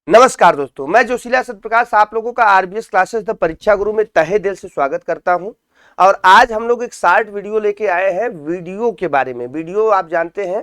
नमस्कार दोस्तों, मैं जोशीला सत्यप्रकाश आप लोगों का आरबीएस क्लासेस द परीक्षा गुरु में तहे दिल से स्वागत करता हूं। और आज हम लोग एक शॉर्ट वीडियो लेके आए हैं वीडियो के बारे में। वीडियो आप जानते हैं,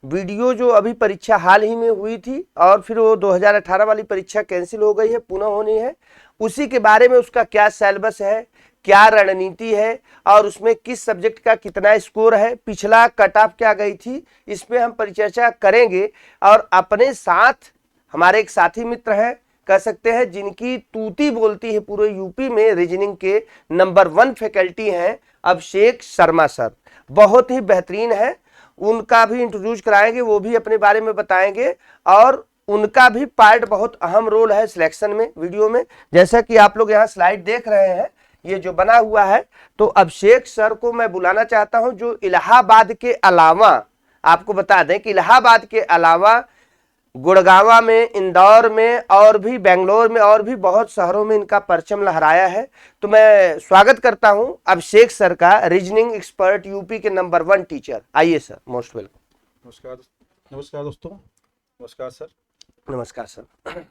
वीडियो जो अभी परीक्षा हाल ही में हुई थी और फिर वो 2018 वाली परीक्षा कैंसिल हो गई है, पुनः होनी है। उसी के बारे में उसका क्या सिलेबस है, क्या रणनीति है और उसमें किस सब्जेक्ट का कितना स्कोर है, पिछला कट ऑफ क्या गई थी, इस पे हम परिचर्चा करेंगे। और अपने साथ हमारे एक साथी मित्र हैं, कह सकते हैं जिनकी तूती बोलती है पूरे यूपी में, रीजनिंग के नंबर 1 फैकल्टी हैं अभिषेक शर्मा सर। बहुत ही बेहतरीन है, उनका भी इंट्रोड्यूस कराएंगे, वो भी अपने बारे में बताएंगे और उनका भी पार्ट बहुत अहम रोल है सिलेक्शन में वीडियो में। जैसा कि आप लोग यहाँ स्लाइड देख रहे हैं, ये जो बना हुआ है, तो अभिषेक सर को मैं बुलाना चाहता हूं, जो इलाहाबाद के अलावा, आपको बता दें कि इलाहाबाद के अलावा गुड़गांव में, इंदौर में और भी बेंगलोर में और भी बहुत शहरों में इनका परचम लहराया है। तो मैं स्वागत करता हूं अभिषेक सर का, रीजनिंग एक्सपर्ट, यूपी के नंबर 1 टीचर। आइए सर, मोस्ट वेलकम। नमस्कार दोस्तों। नमस्कार सर। नमस्कार सर।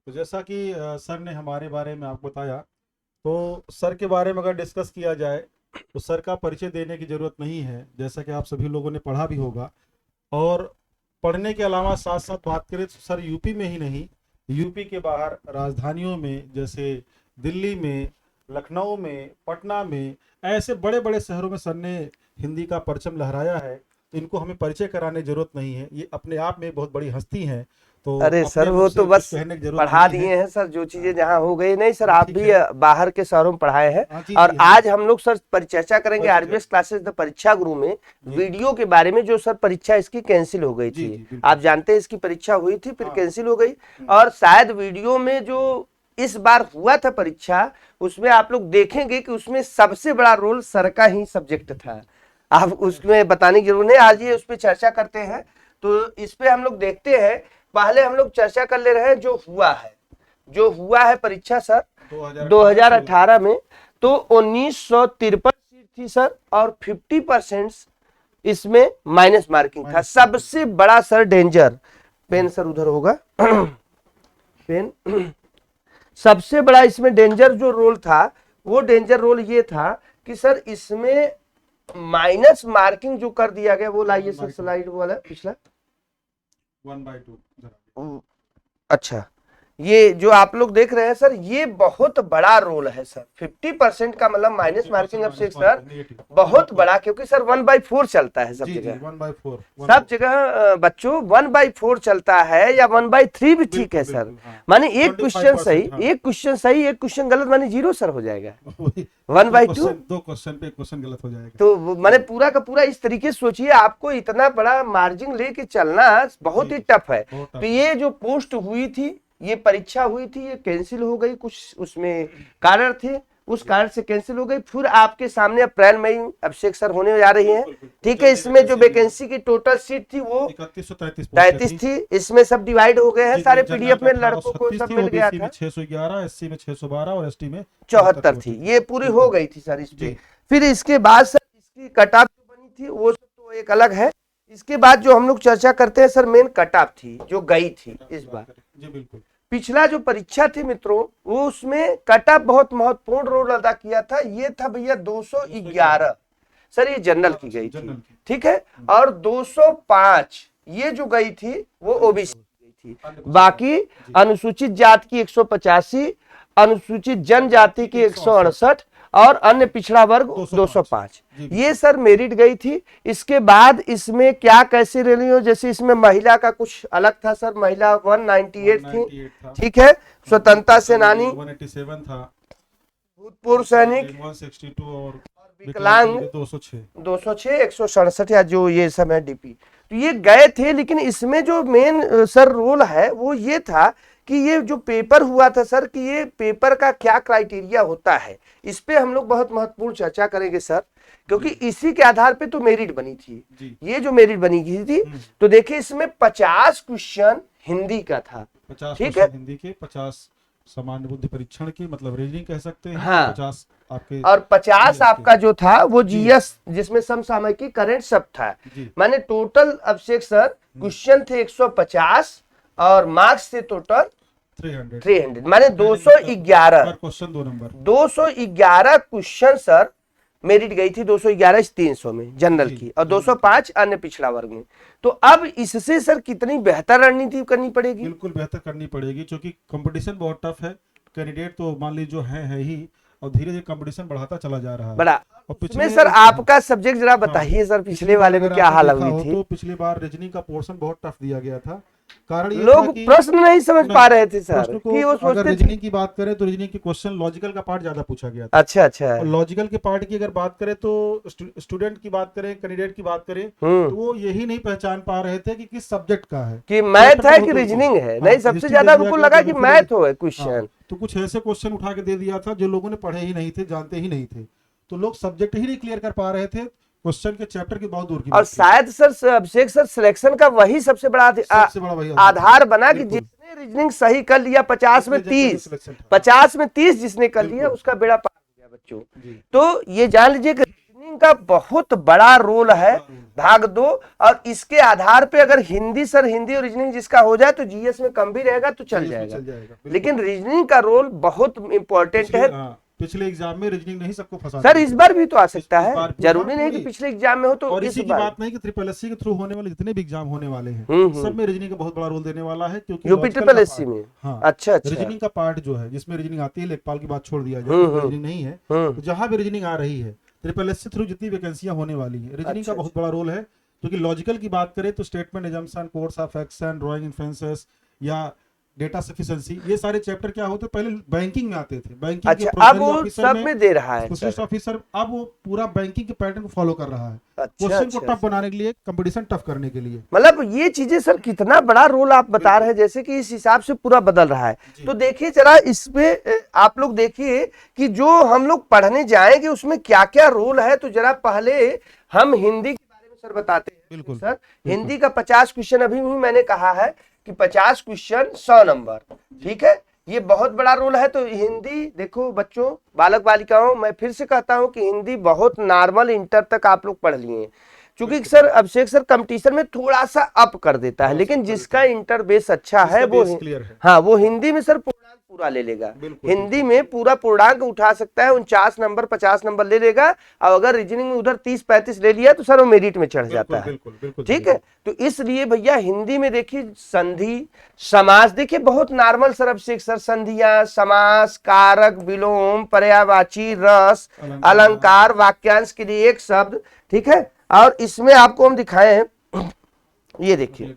तो जैसा कि सर ने हमारे बारे में आपको बताया, तो सर के बारे में अगर डिस्कस किया जाए तो सर का परिचय देने की ज़रूरत नहीं है, जैसा कि आप सभी लोगों ने पढ़ा भी होगा। और पढ़ने के अलावा साथ साथ बात करें तो सर यूपी में ही नहीं, यूपी के बाहर राजधानियों में, जैसे दिल्ली में, लखनऊ में, पटना में, ऐसे बड़े बड़े शहरों में सर ने हिंदी का परचम लहराया है। इनको हमें परिचय कराने की जरूरत नहीं है, ये अपने आप में बहुत बड़ी हस्ती हैं। तो अरे सर, वो तो बस पढ़ा दिए हैं सर, जो चीजें जहां हो गई। नहीं सर, आप भी बाहर के शहरों में पढ़ाए हैं। और आज हम लोग सर परिचर्चा करेंगे आरबीएस क्लासेस द परीक्षा गुरु में वीडियो के बारे में, जो सर परीक्षा इसकी कैंसिल हो गई थी। आप जानते हैं इसकी परीक्षा हुई थी, फिर कैंसिल हो गई। और शायद वीडियो में जो इस बार हुआ था परीक्षा, उसमें आप लोग देखेंगे कि उसमें सबसे बड़ा रोल सर का ही सब्जेक्ट था। आप उसमें बताने की जरूरत नहीं, आज ये उस पर चर्चा करते हैं। तो इस पे हम लोग देखते हैं, पहले हम लोग चर्चा कर ले रहे हैं जो हुआ है परीक्षा सर 2018 में। तो 1953 सीट थी सर और 50% इसमें माइनस मार्किंग था। सबसे बड़ा सर डेंजर, पेन सर उधर होगा पेन। सबसे बड़ा इसमें डेंजर जो रोल था, वो डेंजर रोल ये था कि सर इसमें माइनस मार्किंग जो कर दिया गया, वो लाइए सर स्लाइड वाला पिछला 1/2। अच्छा, ये जो आप लोग देख रहे हैं सर, ये बहुत बड़ा रोल है सर। 50% का मतलब माइनस मार्किंग अब से सर बहुत बड़ा, क्योंकि सर 1/4 चलता है सब जगह। 1/4 सब जगह बच्चों 1/4 चलता है, या 1/3 भी ठीक है सर। माने एक क्वेश्चन सही, एक क्वेश्चन सही, एक क्वेश्चन गलत, माने 0 सर हो जाएगा। 1/2 दो क्वेश्चन पे क्वेश्चन गलत हो जाएगा। तो माने पूरा का पूरा इस तरीके से सोचिए, आपको इतना बड़ा मार्जिन लेके चलना बहुत ही टफ है। तो ये जो पोस्ट हुई थी, ये परीक्षा हुई थी, ये कैंसिल हो गई। कुछ उसमें कारण थे, उस कारण से कैंसिल हो गई। फिर आपके सामने अप्रैल में अभिषेक सर होने जा रही हैं, ठीक है। इसमें जो वैकेंसी की टोटल सीट थी वो 3133 थी। इसमें सब डिवाइड हो गए हैं सारे, पीडीएफ में लड़कों को सब मिल गया था। 611, एससी में 612 और एसटी में 74 थी। ये पूरी हो गई थी सर इस पे। फिर इसके बाद सर इसकी कट ऑफ जो बनी थी, वो सब तो एक अलग है। इसके बाद जो हम लोग चर्चा करते हैं सर, मेन कट ऑफ थी जो गई थी इस बार। जी बिल्कुल। पिछला जो परीक्षा थी मित्रों, वो उसमें कट ऑफ बहुत महत्वपूर्ण रोल अदा किया था। ये था भैया 211 सर, ये जनरल की गई थी, ठीक है। और 205 ये जो गई थी वो ओबीसी की गई थी। बाकी अनुसूचित जाति की 185, अनुसूचित जनजाति की 168 और अन्य पिछड़ा वर्ग 205, ये सर मेरिट गई थी। इसके बाद इसमें क्या कैसे रैली हो, जैसे इसमें महिला का कुछ अलग था सर, महिला 198 थी, ठीक है। स्वतंत्रता सेनानी 187 था, भूतपूर्व सैनिक 162 और विकलांग 206 167 या जो ये सब है डीपी, तो ये गए थे। लेकिन इसमें जो मेन सर रोल है वो ये था कि ये जो पेपर हुआ था सर, कि ये पेपर का क्या क्राइटेरिया होता है, इस पे हम लोग बहुत महत्वपूर्ण चर्चा करेंगे सर, क्योंकि इसी के आधार पे तो मेरिट बनी थी। ये जो मेरिट बनी थी, तो देखिए इसमें 50 क्वेश्चन हिंदी का था, 50 ठीक है। हिंदी के, 50 सामान्य बुद्धि परीक्षण की, मतलब रीजनिंग कह सकते हैं। हाँ। 50 आपके और 50 आपका जो था वो जीएस, जिसमें समसामयिक करंट सब था। माने टोटल अभिषेक सर क्वेश्चन थे 150 और मार्क्स थे टोटल 300 माने 211 पर question 2 number 211 question sir merit गई थी 211 300 में जनरल जी, की और जी, 205 अन्य पिछड़ा वर्ग में। तो अब इससे सर कितनी बेहतर रणनीति करनी पड़ेगी? बिल्कुल बेहतर करनी पड़ेगी क्योंकि कंपटीशन बहुत टफ है। कैंडिडेट तो मान लीजिए जो है ही, और धीरे धीरे कंपटीशन बढ़ाता चला जा रहा है। बड़ा और इसमें सर आपका सब्जेक्ट जरा बताइए सर, पिछली पिछले बार वाले में अगर क्या आपने हालत देखा हुई हो थी? तो पिछली बार रीजनिंग का पोर्शन बहुत टफ दिया गया था। कारण ये था लोग कि प्रश्न नहीं समझ पा रहे थे सर, प्रश्न को कि वो अगर सोचते थे। रीजनिंग की बात करें तो रीजनिंग के क्वेश्चन लॉजिकल का पार्ट ज्यादा पूछा गया था। अच्छा अच्छा। और लॉजिकल के पार्ट की अगर बात करें तो स्टूडेंट की बात करें, कैंडिडेट की बात करें, तो वो यही नहीं पहचान पा रहे थे कि किस सब्जेक्ट का है, कि मैथ चैप्टर है बहुत कि दूर रीजनिंग है। हाँ, नहीं, सबसे हिस्ट्री ज्यादा दे दिया उनको गया, लगा कि ज्योग्राफी मैथ हो हाँ, क्वेश्चन। तो कुछ ऐसे क्वेश्चन उठा के दे दिया था जो लोगों ने पढ़े ही नहीं थे, जानते ही नहीं थे। तो लोग सब्जेक्ट ही नहीं क्लियर कर पा रहे थे, क्वेश्चन के चैप्टर की बहुत दूर की और बात थी। शायद सर अभिषेक सर सिलेक्शन का वही सबसे बड़ा सबसे बड़ा वही आधार बना कि बिल्कुल। जिसने रीजनिंग सही कर लिया 50 में उसमें जगह 30, selection था। 50 में 30 जिसने कर लिया बिल्कुल। उसका बेड़ा पार हो गया बच्चों। जी। तो ये जान लीजिए कि रीजनिंग का बहुत बड़ा रोल है भाग 2। और इसके आधार पे अगर हिंदी सर, हिंदी और रीजनिंग जिसका हो जाए तो जीएस में कम भी रहेगा तो चल जी, उसमें जाएगा। बिल्कुल। लेकिन रीजनिंग का रोल बहुत इंपॉर्टेंट है। पिछले एग्जाम में रीजनिंग नहीं सबको फंसा सर दिया इस था। बार भी तो आ सकता इस है, बार भी जरूरी हाँ, नहीं कि पूरी। पिछले एग्जाम में हो तो और इस इसी की बार। बात नहीं कि ट्रिपल एससी के थ्रू होने वाले जितने भी एग्जाम होने वाले हैं हम्म। सब में रीजनिंग का बहुत बड़ा रोल देने वाला है, क्योंकि यूपी logical ट्रिपल का एससी part- में। हाँ, अच्छा अच्छा। रीजनिंग का पार्ट जो है जिसमें रीजनिंग आती है, लेखपाल की बात छोड़ दिया जाए, उसमें रीजनिंग नहीं है, तो जहां भी रीजनिंग आ रही है ट्रिपल एससी थ्रू जितनी वैकेंसियां होने वाली है, रीजनिंग का बहुत बड़ा रोल है। क्योंकि लॉजिकल की बात करें तो statement assumption, course of action, drawing inferences या डेटा सफिशिएंसी, ये सारे चैप्टर क्या होते पहले बैंकिंग में आते थे। बैंकिंग अच्छा, अब वो सब में दे रहा है स्पेशलिस्ट सर। ऑफिसर अब वो पूरा बैंकिंग के पैटर्न को फॉलो कर रहा है, अच्छा क्वेश्चन को अच्छा। टफ बनाने के लिए, कंपटीशन टफ करने के लिए। मतलब ये चीजें सर कितना बड़ा रोल आप बता रहे हैं, जैसे कि इस हिसाब से पूरा बदल रहा है। तो देखिए जरा इसमें आप लोग देखिए कि जो हम लोग पढ़ने जाएंगे उसमें क्या क्या रोल है। तो जरा पहले हम हिंदी के बारे में सर बताते हैं। बिल्कुल सर हिंदी का 50 क्वेश्चन अभी भी मैंने कहा है कि 50 क्वेश्चन 100 नंबर, ठीक है, ये बहुत बड़ा रोल है। तो हिंदी देखो बच्चों, बालक बालिकाओं, मैं फिर से कहता हूं कि हिंदी बहुत नॉर्मल इंटर तक आप लोग पढ़ लिए, क्योंकि सर अभिषेक सर कंपटीशन में थोड़ा सा अप कर देता है, लेकिन जिसका इंटर बेस अच्छा है वो हाँ वो हिंदी में सर पूर्णांक पूरा ले लेगा। हिंदी में पूरा पूर्णांक उठा सकता है, 49 नंबर 50 नंबर ले लेगा। और अगर रीजनिंग में उधर 30-35 ले लिया तो सर वो मेरिट में चढ़ जाता है। ठीक है, तो इसलिए भैया हिंदी में देखिए संधि समास देखिए बहुत नॉर्मल सर अभिषेक सर, संधियां, समास, कारक, विलोम, पर्यायवाची, रस, अलंकार, वाक्यांश के लिए एक शब्द, ठीक है। और इसमें आपको हम दिखाए हैं, ये देखिए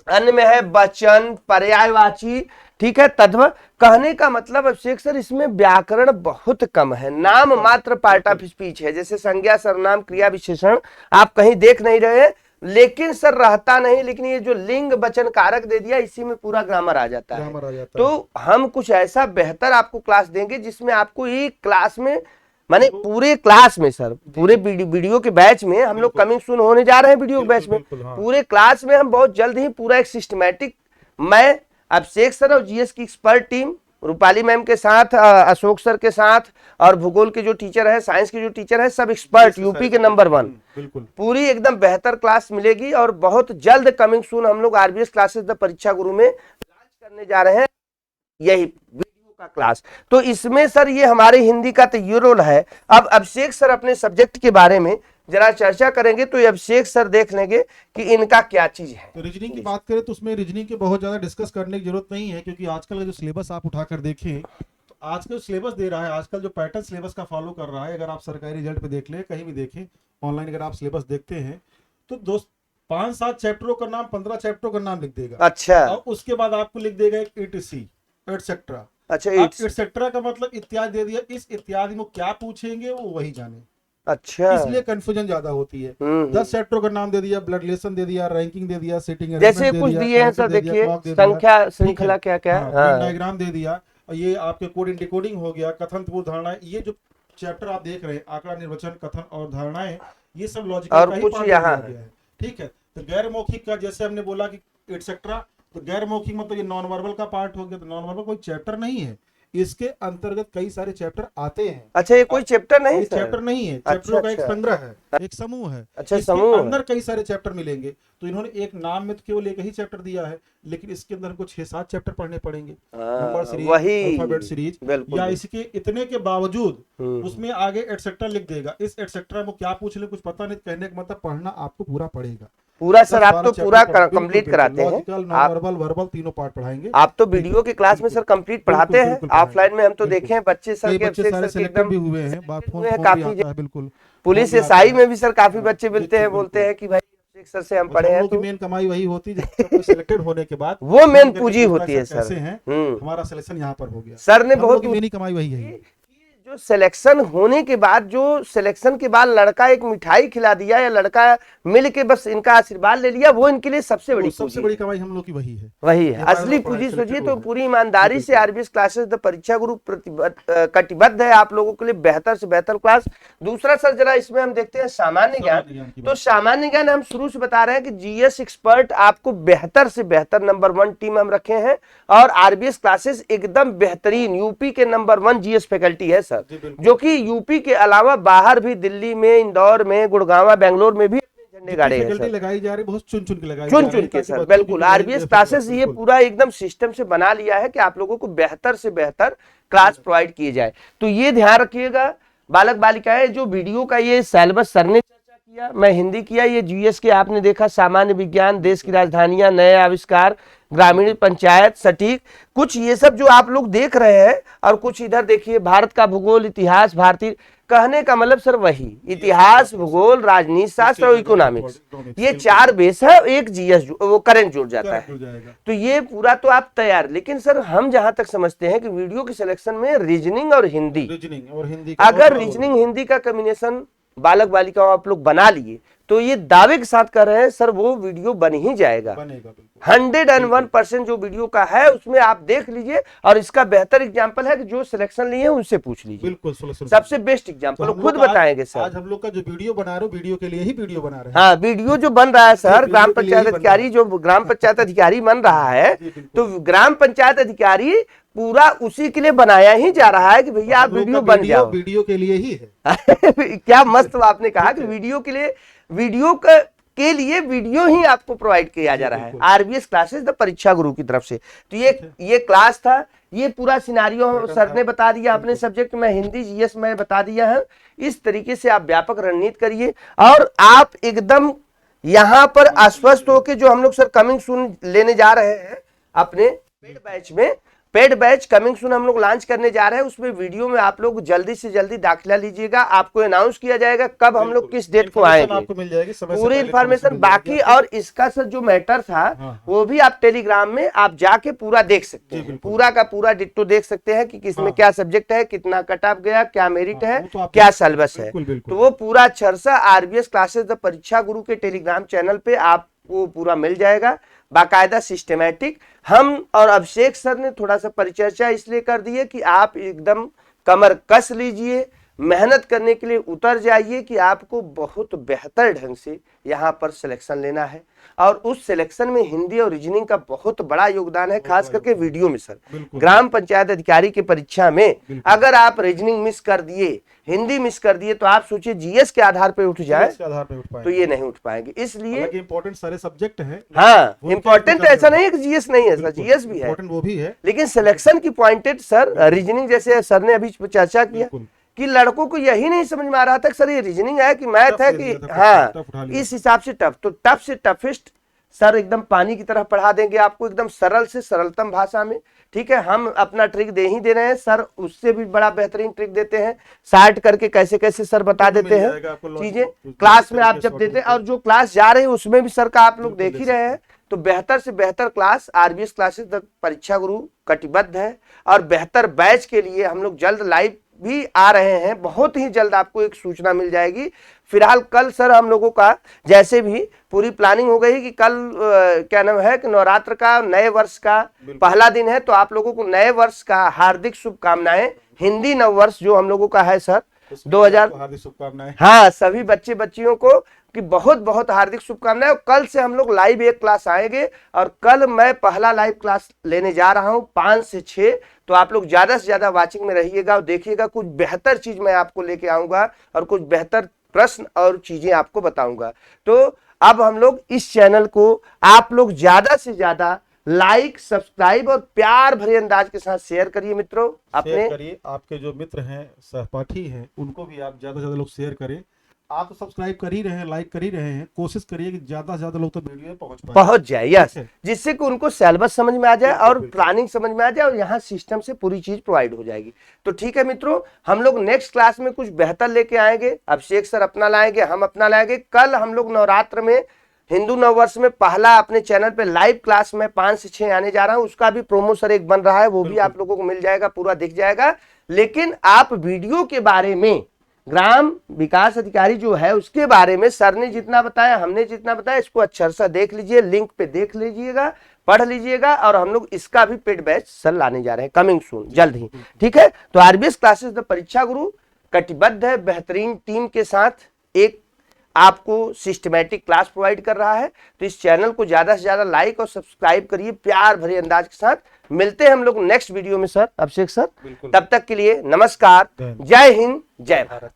अन्य में है वचन, पर्यायवाची, ठीक है, तद्भव। कहने का मतलब अभिषेक सर इसमें व्याकरण बहुत कम है, नाम मात्र पार्ट ऑफ स्पीच है, जैसे संज्ञा, सर्वनाम, क्रिया, विशेषण आप कहीं देख नहीं रहे, लेकिन सर रहता नहीं। लेकिन ये जो लिंग वचन कारक दे दिया इसी में पूरा ग्रामर आ जाता है। तो हम कुछ ऐसा बेहतर आपको क्लास देंगे जिसमें आपको एक क्लास में, माने पूरे क्लास में सर, पूरे वीडियो के बैच में हम लोग कमिंग सून होने जा रहे हैं वीडियो के बैच में, पूरे क्लास में हम बहुत जल्द ही पूरा एक सिस्टमैटिक, मैं अभिषेक सर और जीएस की एक्सपर्ट टीम रूपाली मैम के साथ, अशोक सर के साथ, और भूगोल के जो टीचर है, साइंस के जो टीचर है, सब एक्सपर्ट यूपी के नंबर 1, पूरी एकदम बेहतर क्लास मिलेगी। और बहुत जल्द कमिंग सून हम लोग आरबीएस क्लासेस द परीक्षा गुरु में लॉन्च करने जा रहे हैं यही वीडियो का क्लास। तो इसमें सर ये हमारे हिंदी का तो ये रोल है। अब अभिषेक सर अपने सब्जेक्ट के बारे में जरा चर्चा करेंगे, तो अभिषेक सर देख लेंगे कि इनका क्या चीज है। तो रीजनिंग की बात करें तो उसमें रीजनिंग के बहुत ज्यादा डिस्कस करने की जरूरत नहीं है, क्योंकि आजकल का जो सिलेबस आप उठाकर देखें तो आज का जो सिलेबस दे रहा है, आजकल जो पैटर्न सिलेबस का फॉलो कर रहा है, अगर आप सरकारी रिजल्ट पे देख ले, कहीं भी देखें, ऑनलाइन अगर आप सिलेबस देखते हैं तो दोस्त 5-7 चैप्टरों का नाम, 15 चैप्टरों का नाम लिख देगा। अच्छा, और उसके बाद आपको लिख देगा एक ETC एटसेट्रा। अच्छा, एटसेट्रा का मतलब इत्यादि दे दिया, इस इत्यादि में क्या पूछेंगे वो वही जाने। अच्छा, इसलिए कंफ्यूजन ज्यादा होती है। 10 चैप्टर का नाम दे दिया, ब्लड रिलेशन दे दिया, रैंकिंग दे दिया, सेटिंग जैसे कुछ दिए हैं सर, देखिए संख्या श्रृंखला क्या क्या, डायग्राम दे दिया, और ये आपके कोड एंड डिकोडिंग हो गया, कथन पूर्व धारणाएं, ये जो चैप्टर आप देख रहे हैं, आंकड़ा, निर्वचन, कथन और धारणाएं, ये सब लॉजिकल का ही पार्ट दिया गया है। ठीक है, तो गैर मौखिक का जैसे हमने बोला कि एटसेट्रा, तो गैर मौखिक मतलब ये नॉन वर्बल का पार्ट हो गया। तो नॉन वर्बल कोई चैप्टर नहीं है, इसके अंतर्गत कई सारे चैप्टर आते हैं। अच्छा, ये कोई चैप्टर नहीं ये सर? चैप्टर नहीं है, अच्छा, चैप्टरों का एक अच्छा। संग्रह है, एक समूह है। अच्छा, इसके समूह है। अंदर कई सारे चैप्टर मिलेंगे। तो इन्होंने एक नाम में तो केवल एक ही चैप्टर दिया है, लेकिन इसके अंदर हमको 6-7 चैप्टर पढ़ने पड़ेंगे। नंबर हाँ, सीरीज, वही अल्फाबेट सीरीज, बिल्कुल या बिल्कुल। इसके इतने के बावजूद हम्म, उसमें आगे एटसेट्रा लिख देगा। इस एटसेट्रा में क्या पूछ ले कुछ पता नहीं, कहने का मतलब पढ़ना आपको पूरा पड़ेगा। पूरा सर आप 10-12 तो चैप्टर पूरा बिल्कुल कंप्लीट बिल्कुल, कराते हैं लॉजिकल, नॉन आप। वर्बल, वर्बल तीनों पार्ट पढ़ाएंगे। आप तो ठीक है, वीडियो की क्लास में बिल्कुल सर कंप्लीट बिल्कुल पढ़ाते हैं, बिल्कुल पढ़ाएंगे, ऑफलाइन में हम तो बिल्कुल। देखे हैं बच्चे सर कई के, बच्चे अभिषेक सारे सर के सिलेक्टेड एकदम भी हुए हैं, selected फोन हुए हैं फोन भी काफी। आता है, बिल्कुल फोन पुलिस भी आता एसआई है। में भी सर काफी हाँ, बच्चे मिलते बिल्कुल हैं, बोलते बिल्कुल। हैं कि भाई अभिषेक सर से हम बस पढ़े हम हैं, लोग की तो मेन कमाई वही होती है, जब कोई सिलेक्टेड होने के बाद वो मेन फोन करके पूंजी पूछता है होती सर है सर। कैसे हैं, हम्म। हमारा सिलेक्शन यहाँ पर हो गया। सर ने हम लोग बहुत की मेन ही कमाई वही है। कि जो सिलेक्शन होने के बाद, जो सिलेक्शन के बाद लड़का एक मिठाई खिला दिया या लड़का मिल के बस इनका आशीर्वाद ले लिया, वो इनके लिए सबसे बड़ी वो सबसे पूंजी बड़ी है। कमाई हम लोग की वही है वही कि है हमारे असली लोग पढ़ाई पूंजी। सोचिए सिलेक्टेड तो हुए हैं। पूरी जी ईमानदारी से बिल्कुल आरबीएस क्लासेस द परीक्षा गुरु कटिबद्ध है आप लोगों के लिए बेहतर से बेहतर क्लास। दूसरा सर जरा इसमें हम देखते हैं सामान्य ज्ञान। सामान्य ज्ञान की तो बात। सामान्य ज्ञान हम शुरू से बता रहे हैं कि जीएस एक्सपर्ट आपको बेहतर से बेहतर नंबर 1 टीम हम रखे हैं, और आरबीएस क्लासेस एकदम बेहतरीन यूपी के नंबर 1 जीएस फैकल्टी है सर, जी बिल्कुल। जो कि यूपी के अलावा बाहर भी, दिल्ली में, इंदौर में, गुड़गांव, बेंगलोर में भी झंडे जितनी गाड़े हैं फैकल्टी सर, लगाई जा रही है, बहुत चुन चुन के लगाई जा चुन रही चुन है, के ताकि सर। बच्चों की बिल्कुल भी आरबीएस दे क्लासेस सके। ये बिल्कुल पूरा एकदम सिस्टम से बना लिया है कि आप लोगों को बेहतर से बेहतर क्लास प्रोवाइड किए जाए। तो ये ध्यान रखिएगा बालक बालिकाएं, जो वीडियो का ये सिलेबस सर ने चर्चा किया, मैं हिंदी किया, ये जीएस के आपने देखा सामान्य विज्ञान, देश की राजधानियां, नए आविष्कार, ग्रामीण पंचायत, सटीक, कुछ ये सब जो आप लोग देख रहे हैं, और कुछ इधर देखिए भारत का भूगोल, इतिहास, भारतीय, कहने का मतलब सर वही इतिहास, भूगोल, राजनीति शास्त्र और इकोनॉमिक्स, ये 4 बेस है, एक जीएस वो करंट जुड़ जाता है। जुड़ जाएगा। तो ये पूरा तो आप तैयार। लेकिन सर हम जहां तक समझते हैं कि वीडियो के सिलेक्शन में रीजनिंग और हिंदी, रीजनिंग और हिंदी का बहुत अगर बड़ा रोल रीजनिंग हिंदी का कॉम्बिनेशन बालक बालिकाओं आप लोग बना लिए, तो ये दावे के साथ कर रहे हैं सर वो वीडियो बन ही जाएगा। बनेगा बिल्कुल। 101% जो वीडियो का है उसमें आप देख लीजिए, और इसका बेहतर एग्जांपल है कि जो सिलेक्शन लिए हैं उनसे पूछ लीजिए, बिल्कुल सुनो। सबसे बेस्ट तो एग्जांपल हम खुद लोग बताएंगे सर। आज हम लोग का जो वीडियो बना रहे हो, वीडियो के लिए ही वीडियो बना रहे हैं। हाँ, वीडियो जो बन रहा है सर, वीडियो ग्राम के लिए पंचायत ही बन अधिकारी, रहा है। जो ग्राम पंचायत अधिकारी बन रहा है, जी, बिल्कुल। तो ग्राम पंचायत अधिकारी पूरा उसी के लिए बनाया ही जा रहा है कि भैया आप हम लोग वीडियो का बन जाओ। वीडियो के लिए ही है। क्या मस्त आपने कहा कि ठीक है। वीडियो के लिए, के लिए वीडियो ही आपको प्रोवाइड किया जा रहा है बिल्कुल। आरबीएस क्लासेस द परीक्षा गुरु की तरफ से। तो ये क्लास था, ये पूरा सिनारियो सर ने बता दिया, अपने सब्जेक्ट में हिंदी जीएस में बता दिया है। इस तरीके से आप व्यापक रणनीति करिए, और आप एकदम यहां पर आश्वस्त हो के, जो हम लोग सर कमिंग सून लेने जा रहे हैं अपने पेड बैच में, पेड बैच कमिंग सून हम लोग लॉन्च करने जा रहे हैं, उसमें वीडियो में आप लोग जल्दी से जल्दी दाखिला लीजिएगा। आपको अनाउंस किया जाएगा कब हम लोग किस डेट को आएंगे, आपको मिल जाएगी समय से पूरी पहले इंफॉर्मेशन मिल जाएगी बाकी। आपको। और इसका सर जो मैटर था हाँ। वो भी आप टेलीग्राम में आप जाके पूरा देख सकते जी, हैं, बिल्कुल। पूरा का पूरा डिट्टो देख सकते हैं कि किसमें हाँ। क्या सब्जेक्ट है, कितना कट ऑफ गया, क्या मेरिट हाँ, है, वो तो आप क्या देख सकते हैं। सिलेबस है। बिल्कुल, बिल्कुल। तो वो पूरा चर्चा आरबीएस क्लासेस द परीक्षा गुरु के टेलीग्राम चैनल पे आपको पूरा मिल जाएगा, बाकायदा सिस्टमैटिक। हम और अभिषेक सर ने थोड़ा सा परिचर्चा इसलिए कर दी है कि आप एकदम कमर कस लीजिए, मेहनत करने के लिए उतर जाइए कि आपको बहुत बेहतर ढंग से यहाँ पर सिलेक्शन लेना है। और उस सिलेक्शन में हिंदी और रीजनिंग का बहुत बड़ा योगदान है, खास करके वीडियो में सर। बिल्कुल। ग्राम पंचायत अधिकारी की परीक्षा में बिल्कुल। अगर आप रीजनिंग मिस कर दिए, हिंदी मिस कर दिए, तो आप सोचिए जीएस के आधार पे उठ जाए, इसके आधार पे उठ तो पाएंगे। ये नहीं उठ पाएंगे। इसलिए हालांकि इंपॉर्टेंट सारे सब्जेक्ट हैं। हाँ, वो इंपॉर्टेंट क्या ऐसा नहीं है कि जीएस नहीं है सर, बिल्कुल, जीएस भी है, इंपॉर्टेंट वो भी है। लेकिन सिलेक्शन की पॉइंटेड सर रीजनिंग, जैसे सर ने अभी चर्चा किया बिल्कुल। कि लड़कों को यही नहीं समझ में आ रहा था कि सर ये रीजनिंग है कि मैथ टफ है ले कि, लिया था, हाँ, टफ उठा लिया इस हिसाब से टफ। तो टफ से टफेस्ट सर एकदम पानी की तरह पढ़ा देंगे आपको, एकदम सरल से सरलतम भाषा में। ठीक है, हम अपना ट्रिक दे ही दे रहे हैं, सर उससे भी बड़ा बेहतरीन ट्रिक देते हैं, शार्ट करके कैसे कैसे सर बता देते हैं चीजें क्लास में आप जब देते हैं। और जो क्लास जा रहे हैं उसमें भी सर का आप लोग देख ही रहे हैं। तो बेहतर से बेहतर क्लास आरबीएस क्लासेस द परीक्षा गुरु कटिबद्ध है, और बेहतर बैच के लिए हम लोग जल्द लाइव भी आ रहे हैं, बहुत ही जल्द आपको एक सूचना मिल जाएगी। फिलहाल कल सर हम लोगों का जैसे भी पूरी प्लानिंग हो गई कि कल क्या नाम है कि नवरात्र का, नए वर्ष का पहला दिन है, तो आप लोगों को नए वर्ष का हार्दिक शुभकामनाएं। हिंदी नव वर्ष जो हम लोगों का है सर 2000, हार्दिक शुभकामनाएं। हाँ, सभी बच्चे बच्चियों को कि बहुत बहुत हार्दिक शुभकामनाएं। कल से हम लोग लाइव एक क्लास आएंगे, और कल मैं पहला लाइव क्लास लेने जा रहा हूं 5 से 6, तो आप लोग ज्यादा से ज्यादा वाचिंग में रहिएगा और देखिएगा, कुछ बेहतर चीज मैं आपको लेके आऊंगा और कुछ बेहतर प्रश्न और चीजें आपको बताऊंगा। तो अब हम लोग इस चैनल को आप लोग ज्यादा से ज्यादा लाइक, सब्सक्राइब और प्यार भरे अंदाज के साथ शेयर करिए मित्रों। शेयर करिए, आपके जो मित्र हैं, सहपाठी हैं, उनको भी आप ज्यादा से ज्यादा लोग शेयर करें। आप तो सब्सक्राइब कर ही रहे हैं, लाइक कर ही रहे हैं, कोशिश करिए कि ज्यादा से ज्यादा लोग तो वीडियो में पहुंच जाए। यस, ठीक है। जिससे कि उनको सिलेबस समझ में आ जाए और बिल्कुल। प्लानिंग समझ में आ जाए और यहाँ सिस्टम से पूरी चीज प्रोवाइड हो जाएगी। तो ठीक है मित्रों, हम लोग नेक्स्ट क्लास में कुछ बेहतर लेके आएंगे। अभिषेक सर अपना लाएंगे, हम अपना लाएंगे। कल हम लोग नवरात्र में, हिंदू नववर्ष में पहला अपने चैनल पे लाइव क्लास में 5 से 6 आने जा रहा हूं, उसका भी प्रोमो सर एक बन रहा है, वो भी आप लोगों को मिल जाएगा, पूरा दिख जाएगा। लेकिन आप वीडियो के बारे में, ग्राम विकास अधिकारी जो है उसके बारे में सर ने जितना बताया, हमने जितना बताया, इसको अच्छा सा देख लीजिए, लिंक पे देख लीजिएगा, पढ़ लीजिएगा। और हम लोग इसका भी पेड बैच सर लाने जा रहे हैं, कमिंग सून, जल्द ही। ठीक है, तो आरबीएस क्लासेस द परीक्षा गुरु कटिबद्ध है बेहतरीन टीम के साथ, एक आपको सिस्टमैटिक क्लास प्रोवाइड कर रहा है। तो इस चैनल को ज्यादा से ज्यादा लाइक और सब्सक्राइब करिए प्यार भरे अंदाज के साथ। मिलते हैं हम लोग नेक्स्ट वीडियो में सर, अभिषेक सर। तब तक के लिए नमस्कार, जय हिंद, जय भारत।